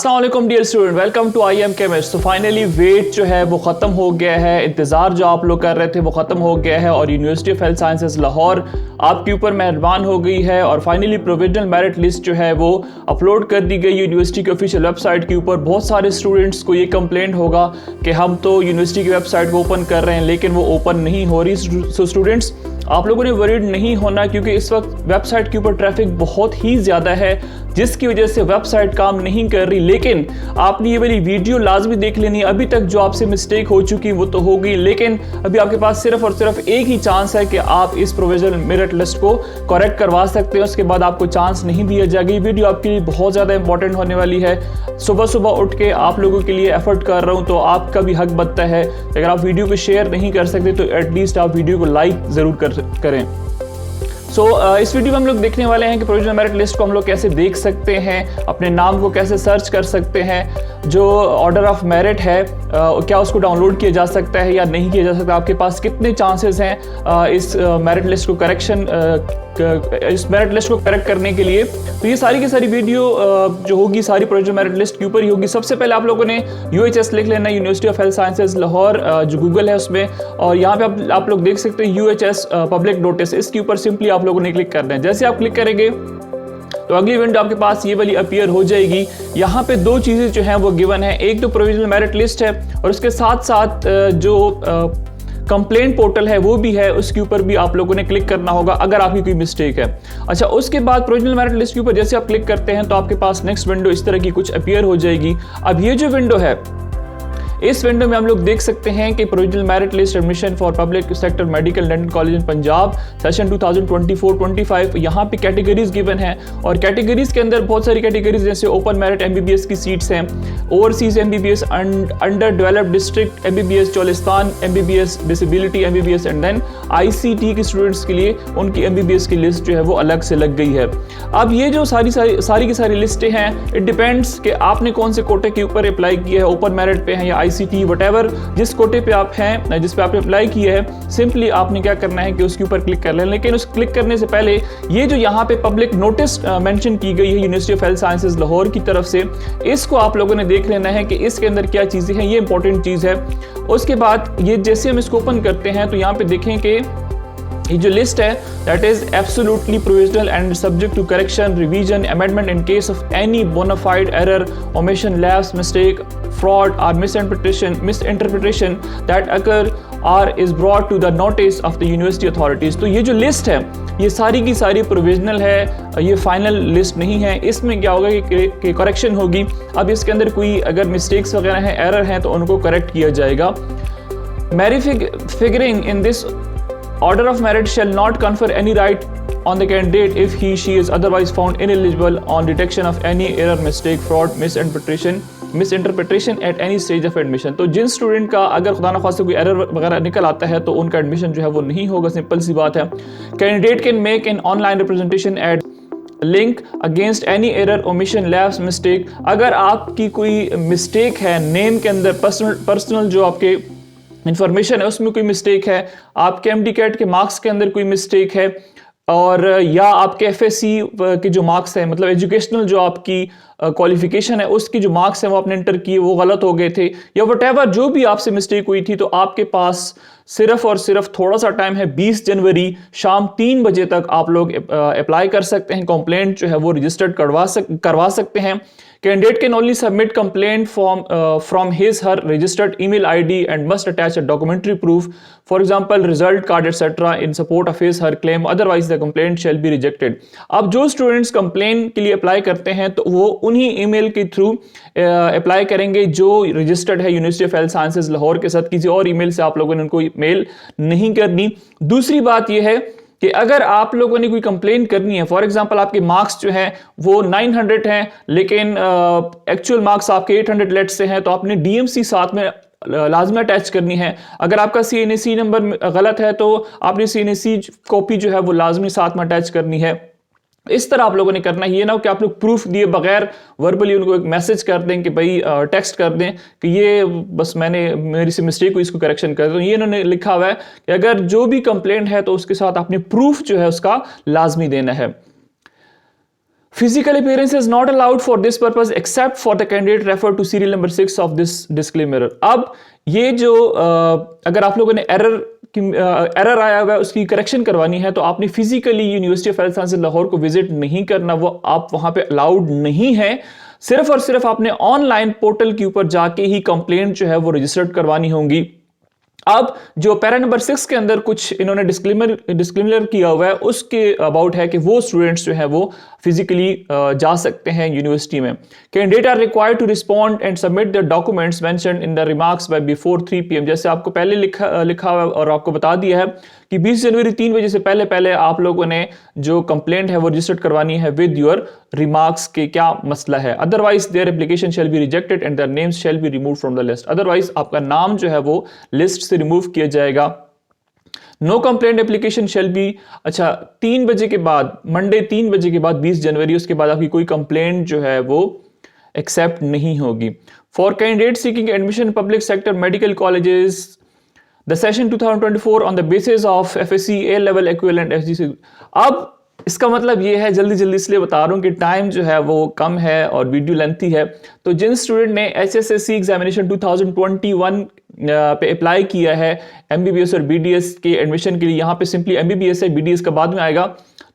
अस्सलाम dear student, welcome to I am chemist. तो finally wait जो है वो ख़त्म हो गया है, इंतज़ार जो आप लोग कर रहे थे वो ख़त्म हो गया है और university of health sciences Lahore आपके ऊपर मेहरबान हो गई है और फाइनली प्रोविजनल मेरिट लिस्ट जो है वो अपलोड कर दी गई यूनिवर्सिटी की ऑफिशियल वेबसाइट के ऊपर। बहुत सारे स्टूडेंट्स को ये कंप्लेंट होगा कि हम तो यूनिवर्सिटी की वेबसाइट को ओपन कर रहे हैं लेकिन वो ओपन नहीं हो रही। सो स्टूडेंट्स, आप लोगों ने वरीड नहीं होना क्योंकि इस वक्त वेबसाइट के ऊपर ट्रैफिक बहुत ही ज़्यादा है जिसकी वजह से वेबसाइट काम नहीं कर रही। लेकिन आपने ये वाली वीडियो लाजमी देख लेनी। अभी तक जो आपसे मिस्टेक हो चुकी वो तो हो गई, लेकिन अभी आपके पास सिर्फ और सिर्फ एक ही चांस है कि आप इस प्रोविजनल मेरिट लिस्ट को करेक्ट करवा सकते हैं। उसके बाद आपको चांस नहीं दिया जाएगा। ये वीडियो आपके लिए बहुत ज़्यादा इंपॉर्टेंट होने वाली है। सुबह सुबह उठ के आप लोगों के लिए एफर्ट कर रहा हूँ तो आपका भी हक बनता है। अगर आप वीडियो को शेयर नहीं कर सकते तो एटलीस्ट आप वीडियो को लाइक ज़रूर करें। इस वीडियो में हम लोग देखने वाले हैं कि प्रोविजनल मेरिट लिस्ट को हम लोग कैसे देख सकते हैं, अपने नाम को कैसे सर्च कर सकते हैं, जो ऑर्डर ऑफ मेरिट है क्या उसको डाउनलोड किया जा सकता है या नहीं किया जा सकता, आपके पास कितने चांसेस हैं इस मेरिट लिस्ट को करेक्ट करने के लिए। तो ये सारी की सारी वीडियो जो होगी सारी प्रोविजनल मेरिट लिस्ट के ऊपर ही होगी। सबसे पहले आप लोगों ने UHS लिख लेना, university of health sciences Lahore, जो गूगल है उसमें, और यहाँ पे आप लोग देख सकते हैं UHS पब्लिक नोटिस। इसके ऊपर सिंपली आप लोगों ने क्लिक करना है। जैसे आप क्लिक करेंगे तो अगली विंडो आपके पास ये वाली अपीयर हो जाएगी। यहाँ पे दो चीज़ें जो हैं वो गिवन है, एक तो प्रोविजनल मेरिट लिस्ट है और उसके साथ साथ जो कंप्लेंट पोर्टल है वो भी है, उसके ऊपर भी आप लोगों ने क्लिक करना होगा अगर आपकी कोई मिस्टेक है। अच्छा, उसके बाद प्रोविजनल मेरिट लिस्ट के ऊपर जैसे आप क्लिक करते हैं तो आपके पास नेक्स्ट विंडो इस तरह की कुछ अपीयर हो जाएगी। अब ये जो विंडो है, इस विंडो में हम लोग देख सकते हैं कि provisional merit list admission for public sector medical dental college in Punjab session 2024-25 यहाँ पे कैटेगरीज गिवन है और कैटेगरीज के अंदर बहुत सारी कैटेगरीज जैसे ओपन मेरिट MBBS की सीट्स हैं, overseas MBBS, under developed district MBBS, Cholistan MBBS, disability MBBS and then ICT के स्टूडेंट्स के लिए उनकी MBBS की लिस्ट जो है वो अलग से लग गई है। अब ये जो सारी की सारी लिस्टें हैं, इट डिपेंड्स कि आपने कौन से कोटे के ऊपर अप्लाई किया है, ओपन मेरिट पे है या ICT, वटेवर जिस कोटे पे आप हैं, जिस पे आपने अप्लाई किया है, सिंपली आपने क्या करना है कि उसके ऊपर क्लिक कर लें। लेकिन उस क्लिक करने से पहले ये जो यहाँ पे पब्लिक नोटिस मेंशन की गई है university of health sciences Lahore की तरफ से, इसको आप लोगों ने देख लेना है कि इसके अंदर क्या चीज़ें हैं, ये इंपॉर्टेंट चीज़ है। उसके बाद ये जैसे हम इसको ओपन करते हैं तो यहाँ पे देखें कि ये जो लिस्ट है that is absolutely provisional and subject to correction, revision, amendment in case of any bonafide error, omission, lapse, mistake, fraud or misinterpretation that occur or is brought to the notice of the university authorities। तो ये जो list है ये सारी की सारी provisional है, ये फाइनल लिस्ट नहीं है। इसमें क्या होगा कि करेक्शन होगी। अब इसके अंदर कोई अगर मिस्टेक्स वगैरह हैं, एरर हैं तो उनको करेक्ट किया जाएगा। Figuring in this order of merit shall not confer any right on the candidate if she is otherwise found ineligible on detection of any error, mistake, fraud, misinterpretation at any stage of admission। तो जिन student का अगर खुदा न खास्ता कोई error वगैरह निकल आता है तो उनका एडमिशन जो है वो नहीं होगा। सिंपल सी बात है। Candidate can make an online representation at link against any error, omission, lapse, mistake. अगर आपकी कोई मिस्टेक है नेम के अंदर, पर्सनल जो आपके इंफॉर्मेशन है उसमें कोई मिस्टेक है, आपके MD-CAT के मार्क्स के अंदर कोई मिस्टेक है, और या आपके FSC के जो मार्क्स हैं, मतलब एजुकेशनल जो आपकी क्वालिफिकेशन है उसकी जो मार्क्स हैं वो आपने इंटर किए वो गलत हो गए थे, या वटेवर जो भी आपसे मिस्टेक हुई थी, तो आपके पास सिर्फ और सिर्फ थोड़ा सा टाइम है। 20 जनवरी शाम 3 बजे तक आप लोग अप्लाई कर सकते हैं, कंप्लेंट जो है वो रजिस्टर्ड करवा सकते हैं। Candidate can only submit complaint form from his/her registered email ID and must attach a documentary proof, for example, result card, etc., in support of his/her claim. Otherwise, the complaint shall be rejected। अब जो students complaint के लिए apply करते हैं तो वो उन्हीं email के थ्रू अप्लाई करेंगे जो रजिस्टर्ड है university of health sciences Lahore के साथ। किसी और ईमेल से आप लोगों ने उनको मेल नहीं करनी। दूसरी बात यह है कि अगर आप लोगों ने कोई कंप्लेंट करनी है, फॉर एग्जांपल आपके मार्क्स जो हैं वो 900 हैं लेकिन एक्चुअल मार्क्स आपके 800 लेट से हैं, तो आपने DMC साथ में लाजमी अटैच करनी है। अगर आपका CNAC नंबर गलत है तो आपने CNAC कॉपी जो है वो लाजमी साथ में अटैच करनी है। इस तरह आप लोगों ने करना है। ये ना हो कि आप लोग प्रूफ दिए बगैर वर्बली उनको एक मैसेज कर दें कि भाई टेक्स्ट कर दें कि ये बस मेरी से मिस्टेक हुई, इसको करेक्शन कर दो। ये इन्होंने लिखा हुआ है कि अगर जो भी कंप्लेंट है तो उसके साथ आपने प्रूफ जो है उसका लाजमी देना है। Physical appearance is not allowed for this purpose except for the candidate referred to serial number 6 of this disclaimer. अब ये जो अगर आप लोगों ने एरर आया हुआ है उसकी करेक्शन करवानी है तो आपने physically university of health sciences Lahore को विजिट नहीं करना, वो आप वहां पे अलाउड नहीं है। सिर्फ और सिर्फ आपने ऑनलाइन पोर्टल के ऊपर जाके ही कंप्लेंट जो है वो रजिस्टर्ड करवानी होंगी। अब जो पैरा नंबर 6 के अंदर कुछ इन्होंने डिस्क्लेमर किया हुआ है उसके अबाउट है कि वो स्टूडेंट्स जो है वो फिजिकली जा सकते हैं यूनिवर्सिटी में। Candidate are required to respond and submit the documents mentioned in the remarks by before 3 PM। जैसे आपको पहले लिखा हुआ और आपको बता दिया है कि 20 जनवरी 3 बजे से पहले आप लोगों ने जो कंप्लेंट है वो रजिस्टर्ड करवानी है विद योर रिमार्क्स के क्या मसला है। Otherwise their application shall be rejected and their names shall be removed from the list. Otherwise आपका नाम जो है वो लिस्ट से रिमूव किया जाएगा। No complaint application shall be, अच्छा 3 बजे के बाद, मंडे 3 बजे के बाद 20 जनवरी, उसके बाद आपकी कोई कंप्लेंट जो है वो एक्सेप्ट नहीं होगी। For candidate seeking admission public sector medical colleges the session 2024 on the basis of FSC A level equivalent FGC। अब इसका मतलब ये है, जल्दी इसलिए बता रहा हूं कि टाइम जो है वो कम है और वीडियो लेंथी है। तो जिन स्टूडेंट ने HSSC एग्जामिनेशन 2021 पे अप्लाई किया है MBBS और BDS के एडमिशन के लिए, यहाँ पे सिंपली MBBS है, BDS का बाद में आएगा,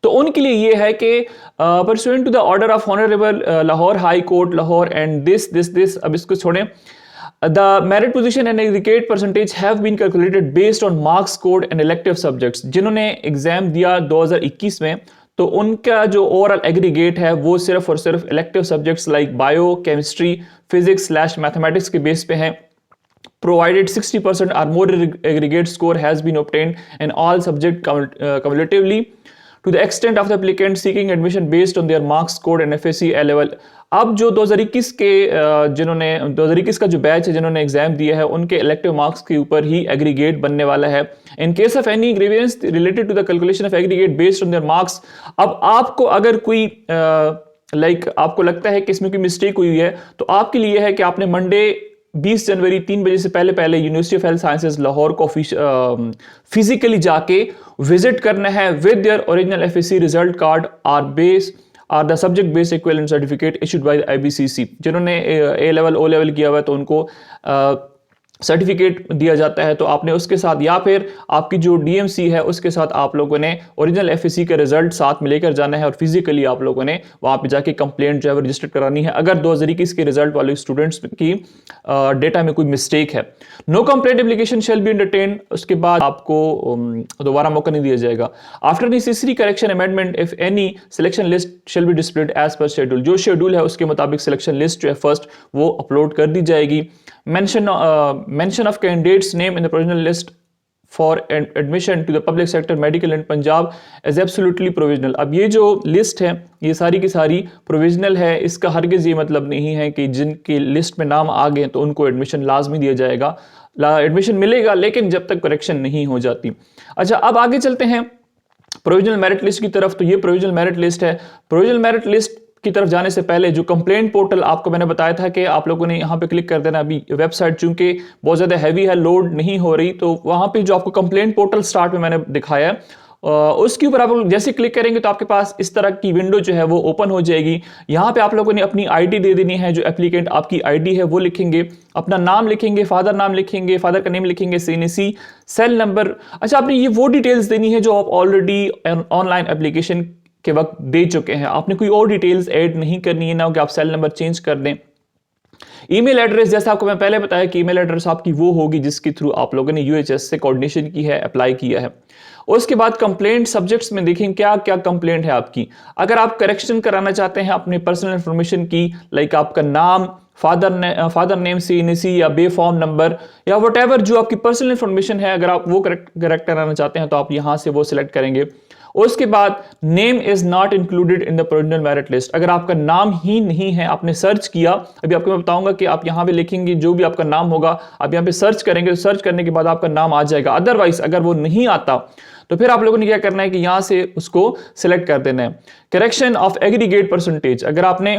तो उनके लिए ये है कि pursuant to the order of honourable Lahore high court Lahore and this, अब इसको छोड़ें, the merit position and aggregate percentage have been calculated based on marks scored and elective subjects। जिन्होंने एग्जाम दिया 2021 में तो उनका जो ओवरऑल एग्रीगेट है वो सिर्फ और सिर्फ elective subjects like bio, chemistry, physics / mathematics के बेस पे हैं। Provided 60% or more aggregate score has been obtained in all subjects cumulatively to the extent of the applicant seeking admission based on their marks scored and FSC A level। अब जो 2021 के जिन्होंने 2021 का जो batch है जिन्होंने एग्जाम दिया है उनके इलेक्टिव मार्क्स के ऊपर ही एग्रीगेट बनने वाला है। In case of any grievance related to the calculation of aggregate based on their marks, अब आपको अगर कोई आपको लगता है कि इसमें कोई मिस्टेक हुई है तो आपके लिए है कि आपने मंडे 20 जनवरी 3 बजे से पहले university of health sciences Lahore को फिजिकली जाके विजिट करना है with their original FSC result card or the subject based equivalent certificate issued by the IBCC। जिन्होंने A लेवल O लेवल किया हुआ है तो उनको सर्टिफिकेट दिया जाता है, तो आपने उसके साथ या फिर आपकी जो DMC है उसके साथ आप लोगों ने ओरिजिनल FSC का रिजल्ट साथ में लेकर जाना है और फिजिकली आप लोगों ने वहां पे जाके कंप्लेंट जो है रजिस्टर करानी है अगर 2021 के रिजल्ट वाले स्टूडेंट्स की डेटा में कोई मिस्टेक है। No complaint application shall be entertain, उसके बाद आपको दोबारा मौका नहीं दिया जाएगा। After necessary correction amendment if any selection list shall be displayed as per schedule. जो शेड्यूल है उसके मुताबिक सिलेक्शन लिस्ट जो है फर्स्ट वो अपलोड कर दी जाएगी। Mention of candidates name in the provisional list for admission to the public sector medical in Punjab is absolutely provisional। अब ये जो लिस्ट है ये सारी की सारी प्रोविजनल है, इसका हरगिज़ ये मतलब नहीं है कि जिनकी लिस्ट में नाम आ गए तो उनको एडमिशन लाजमी दिया जाएगा। एडमिशन मिलेगा लेकिन जब तक करेक्शन नहीं हो जाती। अच्छा, अब आगे चलते हैं प्रोविजनल मेरिट लिस्ट की तरफ। तो ये प्रोविजनल मेरिट लिस्ट है। प्रोविजनल मेरिट लिस्ट की तरफ जाने से पहले जो कंप्लेंट पोर्टल आपको मैंने बताया था कि आप लोगों ने यहाँ पे क्लिक कर देना। अभी वेबसाइट चूंकि बहुत ज़्यादा हैवी है, लोड नहीं हो रही, तो वहाँ पे जो आपको कंप्लेंट पोर्टल स्टार्ट में मैंने दिखाया है उसके ऊपर आप लोग जैसे क्लिक करेंगे तो आपके पास इस तरह की विंडो जो है वो ओपन हो जाएगी। यहाँ पे आप लोगों ने अपनी आईडी दे देनी है। जो एप्लीकेंट आपकी आईडी है वो लिखेंगे, अपना नाम लिखेंगे, फादर नाम लिखेंगे, फादर का नेम लिखेंगे, CNC, सेल नंबर। अच्छा, आपने ये वो डिटेल्स देनी है जो आप ऑलरेडी ऑनलाइन एप्लीकेशन के वक्त दे चुके हैं। आपने कोई और डिटेल्स ऐड नहीं करनी है, ना कि आप सेल नंबर चेंज कर दें। ईमेल एड्रेस, जैसा आपको मैं पहले बताया कि ईमेल एड्रेस आपकी वो होगी जिसके थ्रू आप लोगों ने UHS से कोऑर्डिनेशन की है, अप्लाई किया है। उसके बाद कंप्लेंट सब्जेक्ट्स में देखें क्या क्या कंप्लेंट है आपकी। अगर आप करेक्शन कराना चाहते हैं अपने पर्सनल इंफॉर्मेशन की, लाइक आपका नाम, फादर नेम, CNC या बे फॉर्म नंबर या वट जो आपकी पर्सनल इंफॉर्मेशन है, अगर आप वो करेक्ट कराना चाहते हैं तो आप यहां से वो सिलेक्ट करेंगे। उसके बाद name is not included in the provisional merit list. अगर आपका नाम ही नहीं है, आपने सर्च किया, अभी आपको मैं बताऊंगा कि आप यहां पे लिखेंगे जो भी आपका नाम होगा, आप यहां पे सर्च करेंगे, तो सर्च करने के बाद आपका नाम आ जाएगा। अदरवाइज अगर वो नहीं आता तो फिर आप लोगों ने क्या करना है कि यहां से उसको सिलेक्ट कर देना है। करेक्शन ऑफ एग्रीगेट परसेंटेज, अगर आपने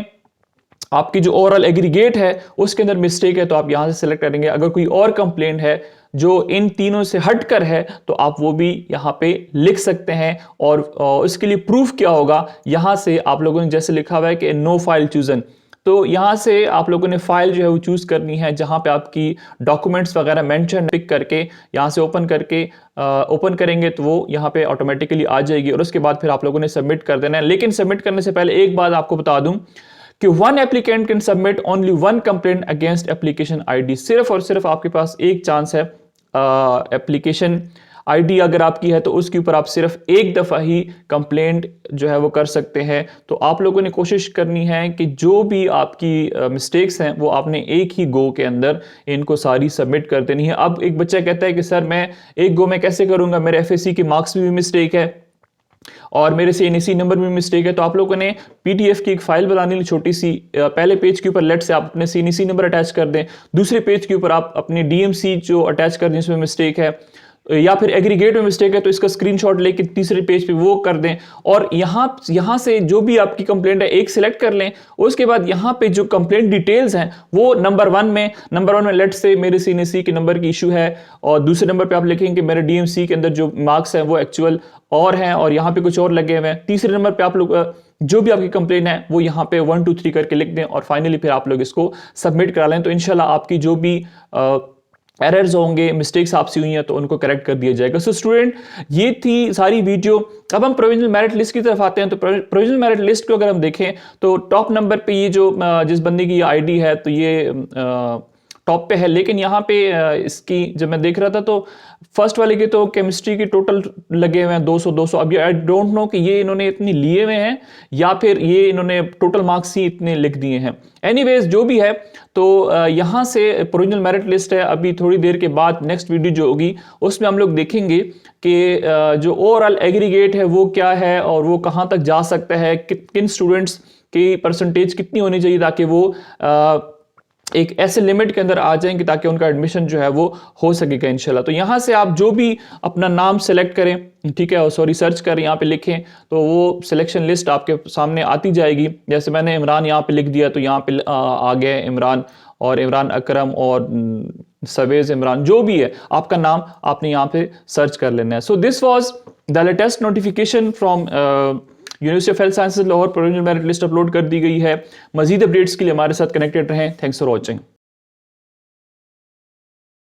आपकी जो ओवरऑल एग्रीगेट है उसके अंदर मिस्टेक है तो आप यहां से सेलेक्ट करेंगे। अगर कोई और कंप्लेंट है जो इन तीनों से हटकर है तो आप वो भी यहां पे लिख सकते हैं। और इसके लिए प्रूफ क्या होगा, यहां से आप लोगों ने जैसे लिखा हुआ है कि नो फाइल चूजन, तो यहां से आप लोगों ने फाइल जो है वो चूज करनी है जहां पे आपकी डॉक्यूमेंट्स वगैरह मेंशन पिक करके यहां से ओपन करेंगे तो वो यहां पे ऑटोमेटिकली आ जाएगी और उसके बाद फिर आप लोगों ने सबमिट कर देना है। लेकिन सबमिट करने से पहले एक बात आपको बता दूं कि one applicant can submit only one complaint against application ID. सिर्फ और सिर्फ आपके पास एक चांस है, एप्लीकेशन आईडी अगर आपकी है तो उसके ऊपर आप सिर्फ एक दफा ही कंप्लेंट जो है वो कर सकते हैं। तो आप लोगों ने कोशिश करनी है कि जो भी आपकी मिस्टेक्स हैं वो आपने एक ही गो के अंदर इनको सारी सबमिट कर देनी है। अब एक बच्चा कहता है कि सर मैं एक गो में कैसे करूंगा, मेरे एफएससी के मार्क्स में भी मिस्टेक है और मेरे से एनएससी नंबर में मिस्टेक है। तो आप लोगों ने पीडीएफ की एक फाइल बनानी ली छोटी सी, पहले पेज के ऊपर लेट से आप अपने सीएनसी नंबर अटैच कर दें, दूसरे पेज के ऊपर आप अपने डीएमसी जो अटैच कर दें इसमें मिस्टेक है, या फिर एग्रीगेट में मिस्टेक है तो इसका स्क्रीनशॉट लेके तीसरे पेज पे वो कर दें और यहां से जो भी आपकी कंप्लेंट है एक सिलेक्ट कर लें। उसके बाद यहां पे जो कंप्लेंट डिटेल्स हैं वो नंबर वन में लेट से मेरे सीएनसी के नंबर की इशू है और दूसरे नंबर पे आप लिखेंगे मेरे डीएमसी के अंदर जो मार्क्स हैं वो एक्चुअल और हैं और यहाँ पे कुछ और लगे हुए हैं। तीसरे नंबर पे आप लोग जो भी आपकी कंप्लेंट है वो यहाँ पे 1 2 3 करके लिख दें और फाइनली फिर आप लोग इसको सबमिट करा लें। तो इंशाल्लाह आपकी जो भी एरर्स होंगे, मिस्टेक्स आपसे हुई हैं तो उनको करेक्ट कर दिया जाएगा। सो स्टूडेंट, ये थी सारी वीडियो। अब हम प्रोविजनल मेरिट लिस्ट की तरफ आते हैं। तो प्रोविजनल मेरिट लिस्ट को अगर हम देखें तो टॉप नंबर पे ये जो जिस बंदे की आईडी है तो ये टॉप पे है। लेकिन यहाँ पे इसकी जब मैं देख रहा था तो फर्स्ट वाले के तो केमिस्ट्री के टोटल लगे हुए हैं 200। अब ये आई डोंट नो कि ये इन्होंने इतने लिए हुए हैं या फिर ये इन्होंने टोटल मार्क्स ही इतने लिख दिए हैं। एनीवेज जो भी है तो यहाँ से प्रोविजनल मेरिट लिस्ट है। अभी थोड़ी देर के बाद नेक्स्ट वीडियो जो होगी उसमें हम लोग देखेंगे कि जो ओवरऑल एग्रीगेट है वो क्या है और वो कहाँ तक जा सकता है, किन स्टूडेंट्स की परसेंटेज कितनी होनी चाहिए ताकि वो एक ऐसे लिमिट के अंदर आ जाएंगे ताकि उनका एडमिशन जो है वो हो सकेगा इंशाल्लाह। तो यहाँ से आप जो भी अपना नाम सेलेक्ट करें, ठीक है, और सॉरी सर्च करें, यहाँ पे लिखें तो वो सिलेक्शन लिस्ट आपके सामने आती जाएगी। जैसे मैंने इमरान यहाँ पे लिख दिया तो यहाँ पे आ गए इमरान और इमरान अकरम और सवेज इमरान, जो भी है आपका नाम आपने यहाँ पे सर्च कर लेना है। So this was the latest notification from university of health sciences Lahore. Provisional merit list upload कर दी गई है। मजीद अपडेट्स के लिए हमारे साथ कनेक्टेड रहें। Thanks for watching.